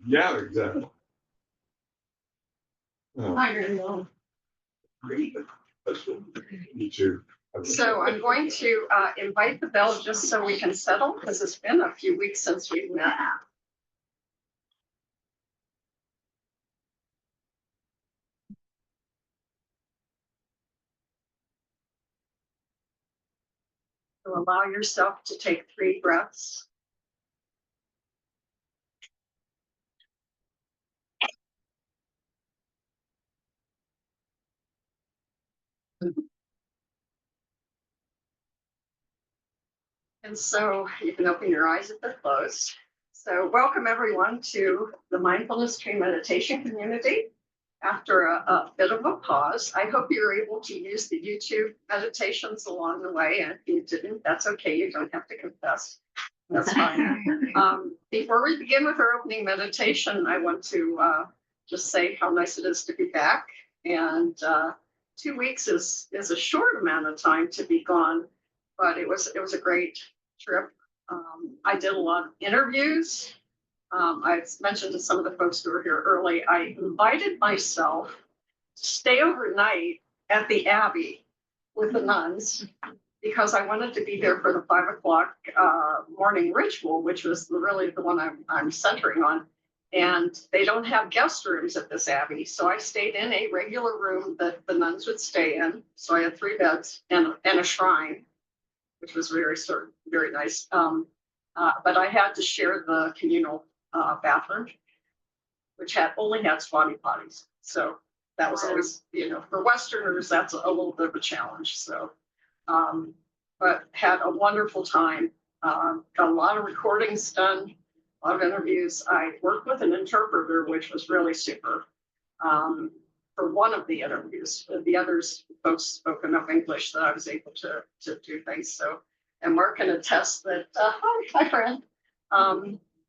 Yeah, exactly. Oh, Hi, Mary. me too. So I'm going to invite the bell just so we can settle because it's been a few weeks since we've met. So allow yourself to take 3 breaths. And so you can open your eyes if they're closed. So welcome everyone to the Mindfulness Tree Meditation community. After a bit of a pause, I hope you're able to use the YouTube meditations along the way. And if you didn't, that's okay. You don't have to confess. That's fine. Before we begin with our opening meditation, I want to just say how nice it is to be back. And 2 weeks is a short amount of time to be gone, but it was a great trip. I did a lot of interviews. I mentioned to some of the folks who were here early, I invited myself to stay overnight at the Abbey with the nuns because I wanted to be there for the 5 o'clock morning ritual, which was really the one I'm centering on. And they don't have guest rooms at this Abbey. So I stayed in a regular room that the nuns would stay in. So I had 3 beds and a shrine, which was very nice. But I had to share the communal bathroom, which only had squatty potties. So that was always, for Westerners, that's a little bit of a challenge. So, but had a wonderful time. Got a lot of recordings done, a lot of interviews. I worked with an interpreter, which was really super. For one of the interviews, the others folks spoke enough English that I was able to do things. So, and Mark can attest that. Hi, friend.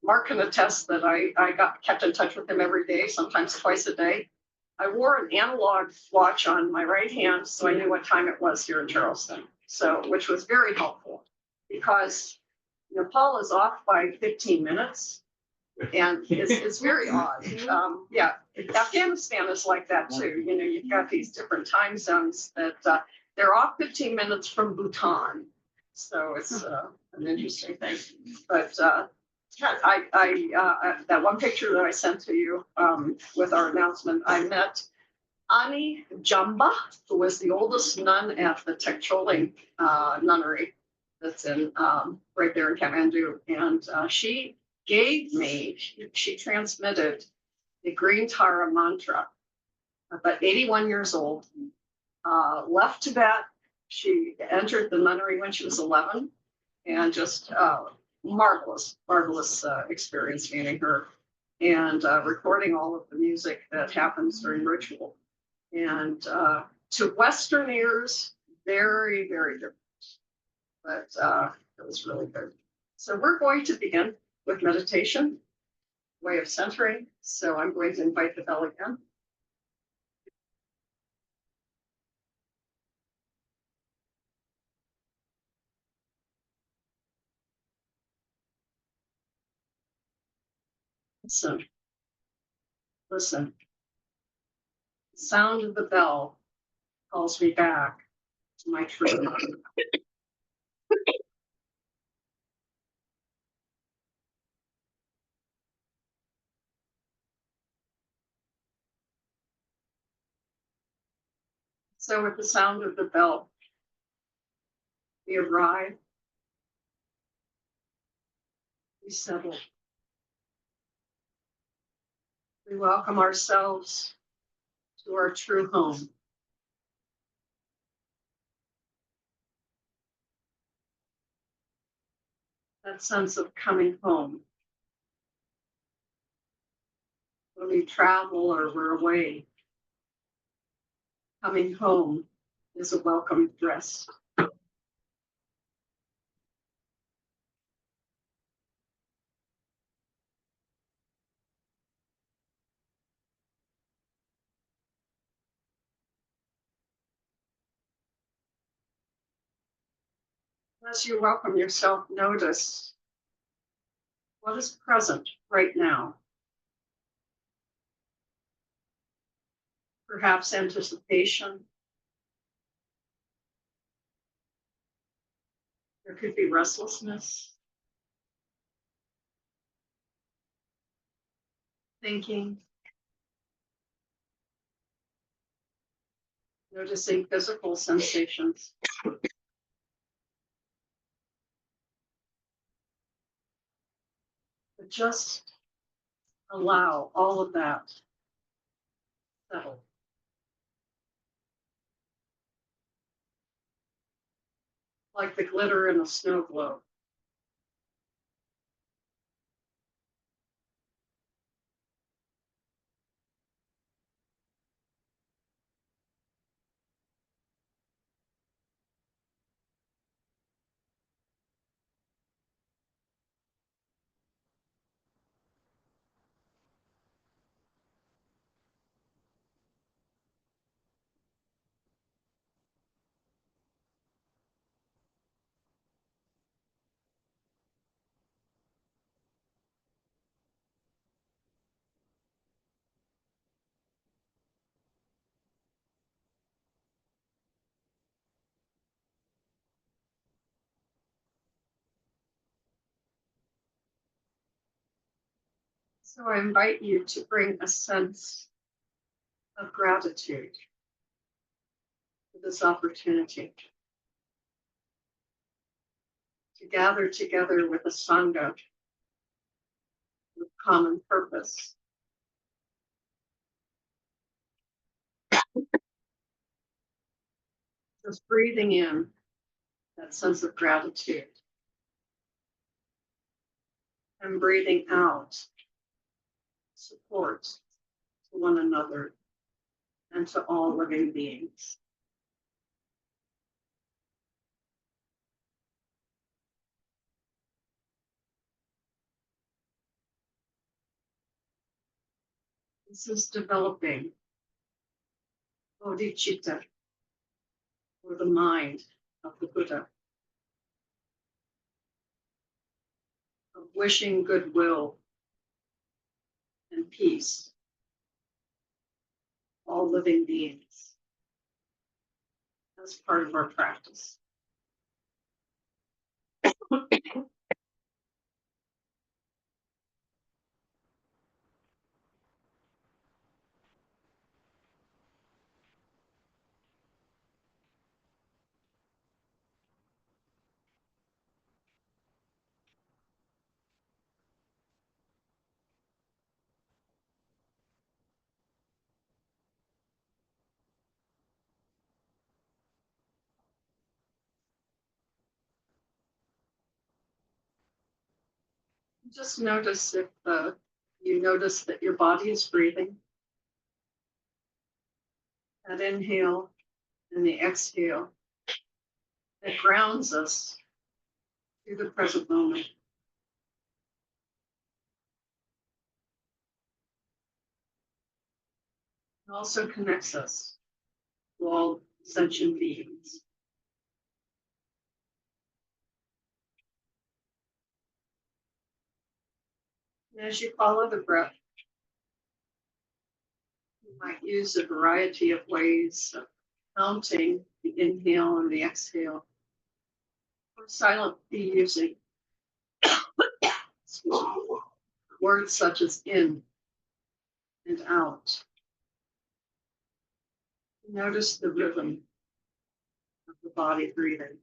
Mark can attest that I kept in touch with him every day, sometimes twice a day. I wore an analog watch on my right hand, so I knew what time it was here in Charleston. So, which was very helpful because Nepal is off by 15 minutes. And it's very odd. Yeah, Afghanistan is like that too. You've got these different time zones that they're off 15 minutes from Bhutan. So it's an interesting thing. But that one picture that I sent to you with our announcement, I met Ani Jamba, who was the oldest nun at the Tekcholing nunnery that's in right there in Kathmandu. And she transmitted the Green Tara mantra, about 81 years old, left Tibet. She entered the nunnery when she was 11, and just marvelous experience meeting her and recording all of the music that happens during ritual. And to Western ears, very, very different, but it was really good. So we're going to begin with meditation, way of centering. So I'm going to invite the bell again. Listen. The sound of the bell calls me back to my true home. So with the sound of the bell, we arrive, we settle. We welcome ourselves to our true home. That sense of coming home. When we travel or we're away, coming home is a welcome rest. As you welcome yourself, notice what is present right now. perhaps anticipation. There could be restlessness, thinking, noticing physical sensations. But just allow all of that settle. Like the glitter in a snow globe. So I invite you to bring a sense of gratitude for this opportunity to gather together with a Sangha with common purpose. Just breathing in that sense of gratitude and breathing out support to one another and to all living beings. This is developing bodhicitta, or the mind of the Buddha, of wishing goodwill and peace, all living beings, as part of our practice. Just notice if you notice that your body is breathing. That inhale and the exhale that grounds us to the present moment. It also connects us to all sentient beings. And as you follow the breath, you might use a variety of ways of counting the inhale and the exhale, or silently using words such as in and out. Notice the rhythm of the body breathing.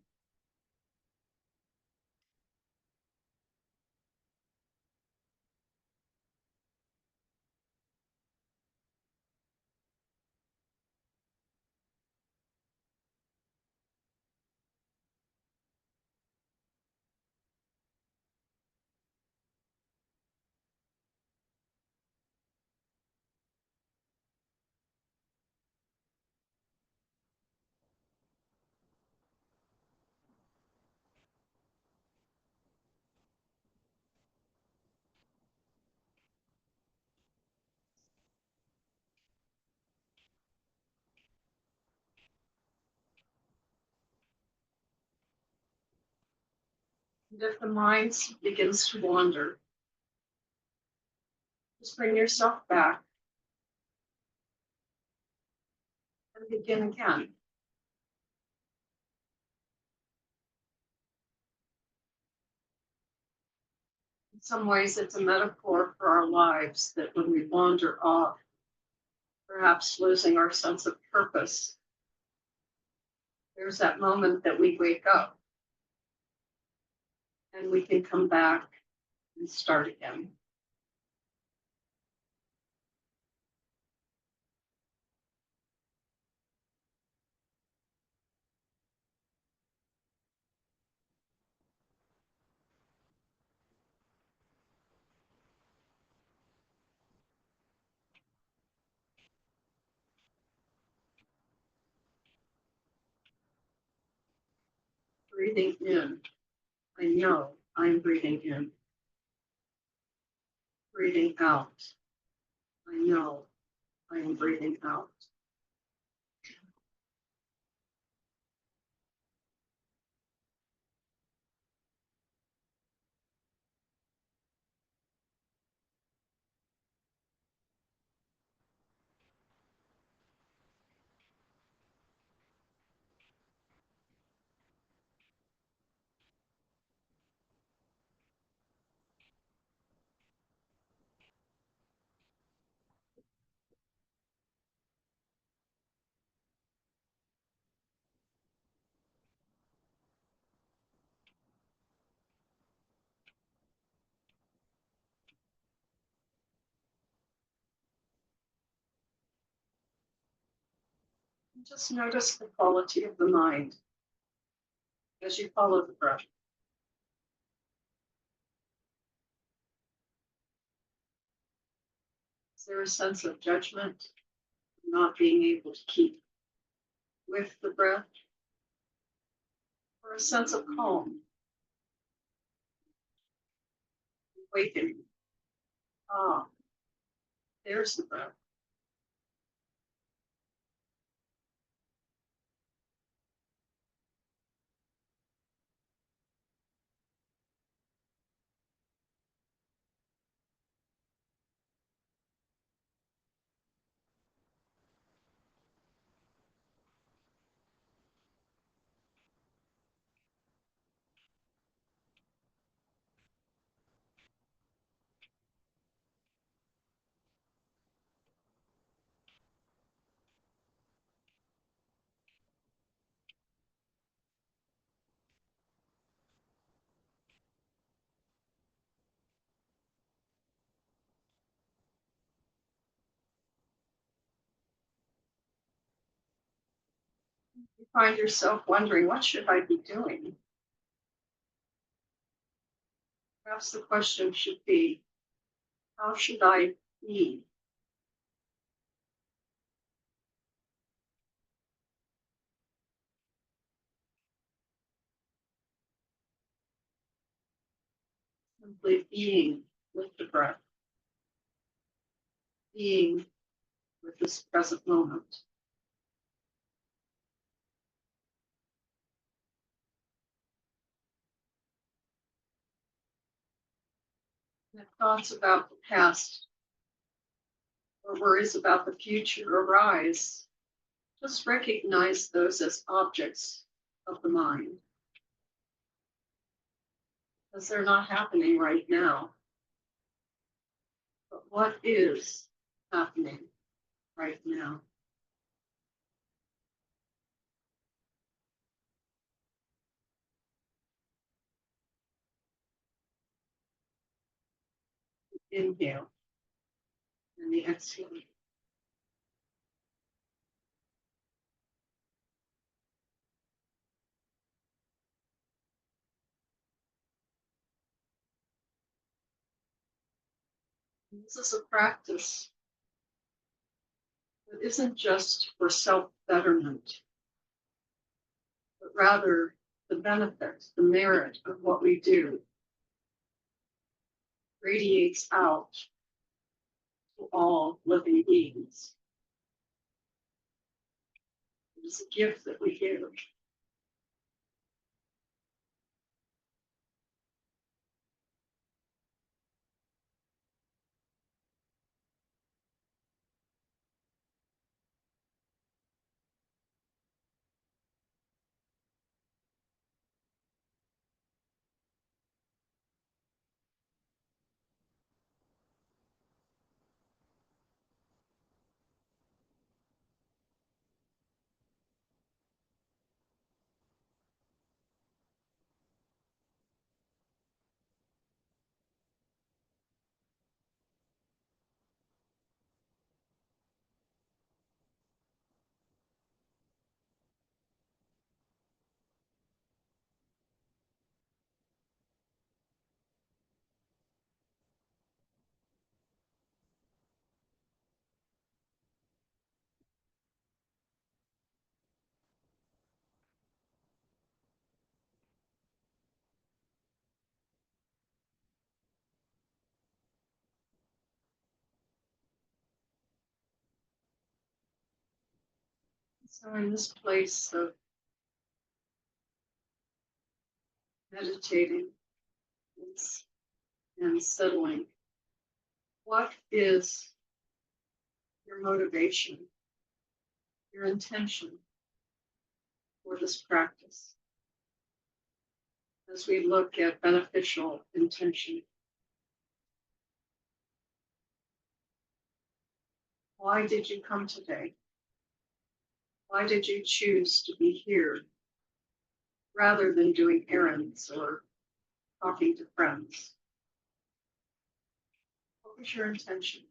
And if the mind begins to wander, just bring yourself back begin again. In some ways, it's a metaphor for our lives that when we wander off, perhaps losing our sense of purpose, there's that moment that we wake up and we can come back and start again. Breathing in. I know I'm breathing in. Breathing out. I know I am breathing out. Just notice the quality of the mind as you follow the breath. Is there a sense of judgment, not being able to keep with the breath, or a sense of calm, awakening? Ah, there's the breath. You find yourself wondering, what should I be doing? Perhaps the question should be, how should I be? Simply being with the breath, being with this present moment. And if thoughts about the past or worries about the future arise, just recognize those as objects of the mind, because they're not happening right now. But what is happening right now? Inhale and the exhale. This is a practice that isn't just for self-betterment, but rather the benefit, the merit of what we do radiates out to all living beings. It is a gift that we give. So in this place of meditating and settling, what is your motivation, your intention for this practice? As we look at beneficial intention, why did you come today? Why did you choose to be here rather than doing errands or talking to friends? What was your intention?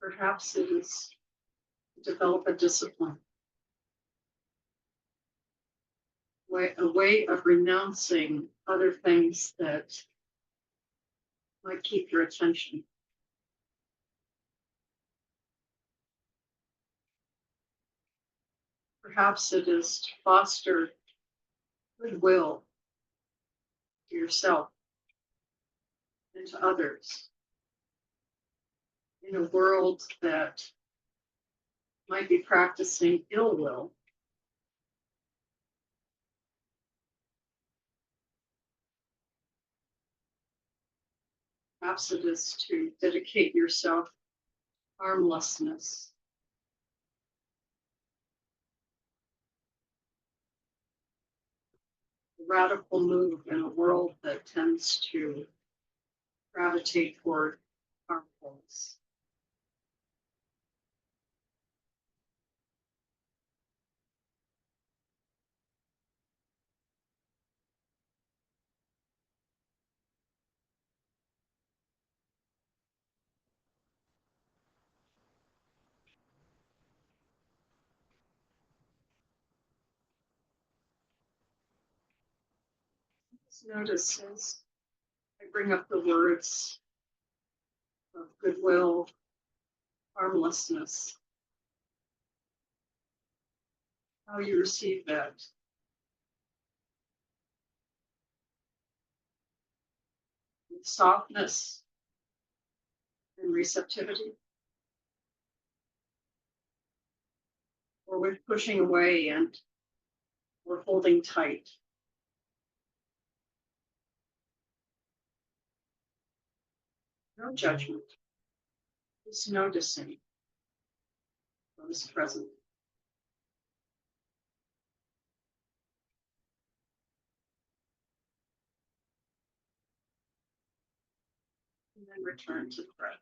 Perhaps it is to develop a discipline, a way of renouncing other things that might keep your attention. Perhaps it is to foster goodwill to yourself and to others in a world that might be practicing ill will. Perhaps it is to dedicate yourself to harmlessness, a radical move in a world that tends to gravitate toward harmfulness. Just notice as I bring up the words of goodwill, harmlessness, how you receive that. With softness and receptivity, or with pushing away and or holding tight. No judgment, just noticing what is present. And then return to the breath.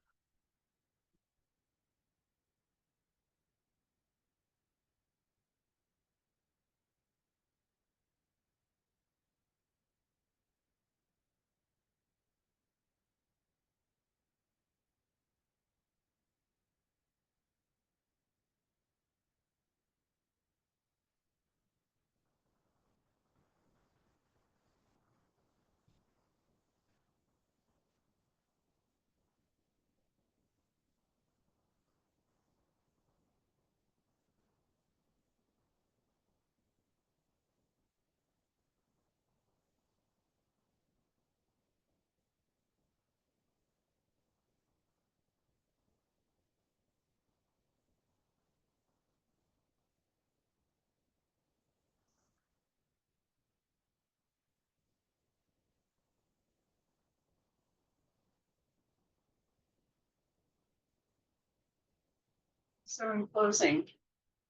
So in closing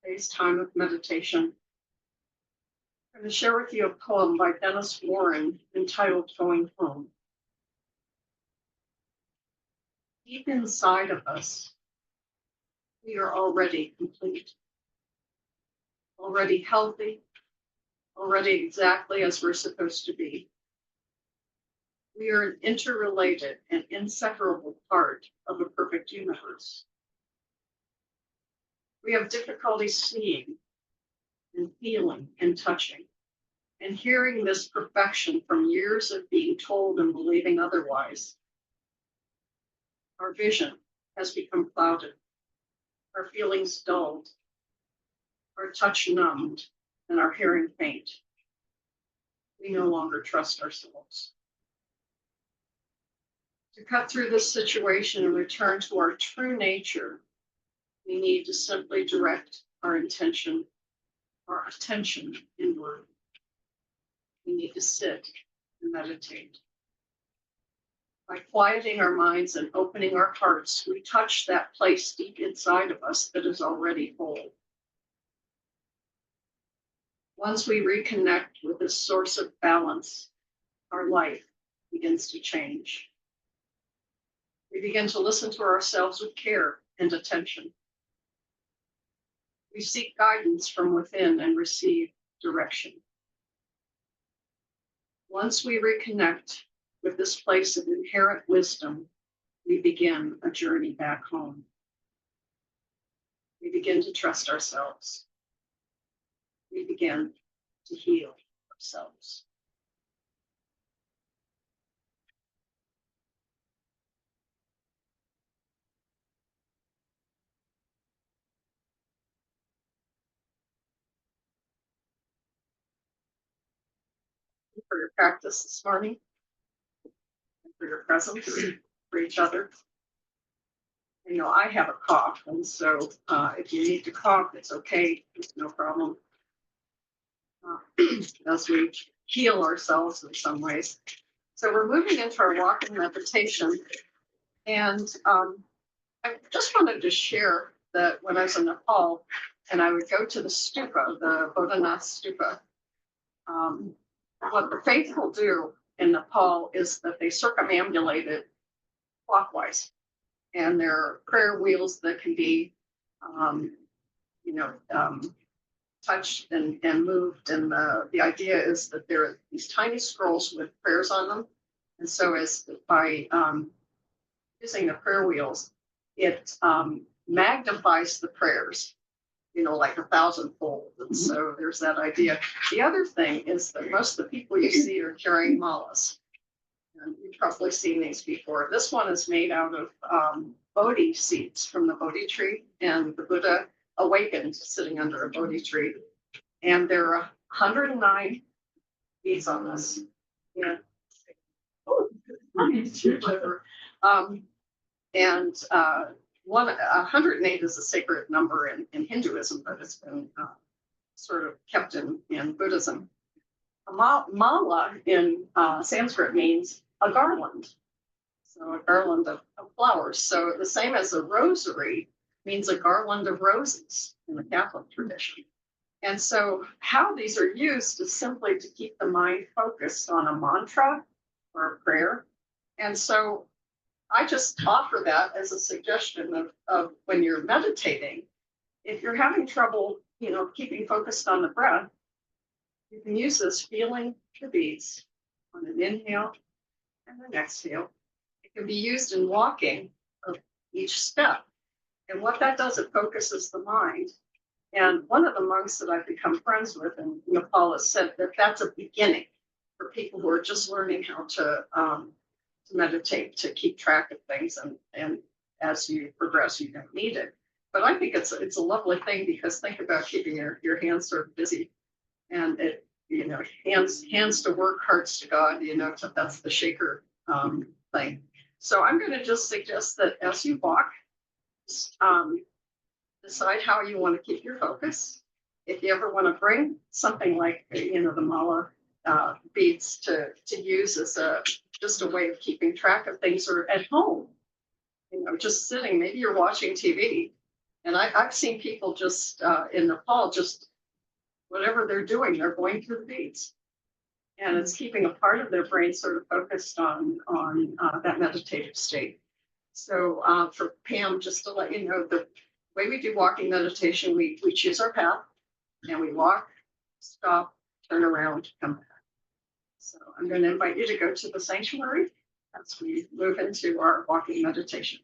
today's time of meditation, I'm going to share with you a poem by Dennis Warren entitled Going Home. Deep inside of us, we are already complete, already healthy, already exactly as we're supposed to be. We are an interrelated and inseparable part of a perfect universe. We have difficulty seeing and feeling and touching and hearing this perfection from years of being told and believing otherwise. Our vision has become clouded, our feelings dulled, our touch numbed, and our hearing faint. We no longer trust ourselves. To cut through this situation and return to our true nature, we need to simply direct our attention inward. We need to sit and meditate. By quieting our minds and opening our hearts, we touch that place deep inside of us that is already whole. Once we reconnect with this source of balance, our life begins to change. We begin to listen to ourselves with care and attention. We seek guidance from within and receive direction. Once we reconnect with this place of inherent wisdom, we begin a journey back home. We begin to trust ourselves. We begin to heal ourselves. For your practice this morning, and for your presence, for each other. You know, I have a cough, and so if you need to cough, it's okay. It's no problem. As we heal ourselves in some ways. So we're moving into our walking meditation. And I just wanted to share that when I was in Nepal, and I would go to the stupa, the Bodhanath stupa, what the faithful do in Nepal is that they circumambulate it clockwise. And there are prayer wheels that can be, touched and moved. And the idea is that there are these tiny scrolls with prayers on them. And so as by using the prayer wheels, it magnifies the prayers, like 1,000-fold. And so there's that idea. The other thing is that most of the people you see are carrying malas. And you've probably seen these before. This one is made out of Bodhi seeds from the Bodhi tree, and the Buddha awakened sitting under a Bodhi tree. And there are 109 beads on this. Yeah. Oh, and 108 is a sacred number in Hinduism, but it's been sort of kept in Buddhism. A mala in Sanskrit means a garland. So a garland of flowers. So the same as a rosary means a garland of roses in the Catholic tradition. And so how these are used is simply to keep the mind focused on a mantra or a prayer. And so I just offer that as a suggestion of when you're meditating, if you're having trouble, keeping focused on the breath, you can use this feeling the beats on an inhale and an exhale. It can be used in walking of each step. And what that does, it focuses the mind. And one of the monks that I've become friends with in Nepal has said that that's a beginning for people who are just learning how to meditate, to keep track of things. And as you progress, you don't need it. But I think it's a lovely thing, because think about keeping your hands sort of busy. And it, hands to work, hearts to God, that's the shaker thing. So I'm going to just suggest that as you walk, decide how you want to keep your focus. If you ever want to bring something like, the mala beads to use as just a way of keeping track of things, or at home, just sitting, maybe you're watching TV. And I've seen people just in Nepal, just whatever they're doing, they're going through the beads. And it's keeping a part of their brain sort of focused on that meditative state. So for Pam, just to let you know, the way we do walking meditation, we choose our path, and we walk, stop, turn around, come back. So I'm going to invite you to go to the sanctuary as we move into our walking meditation.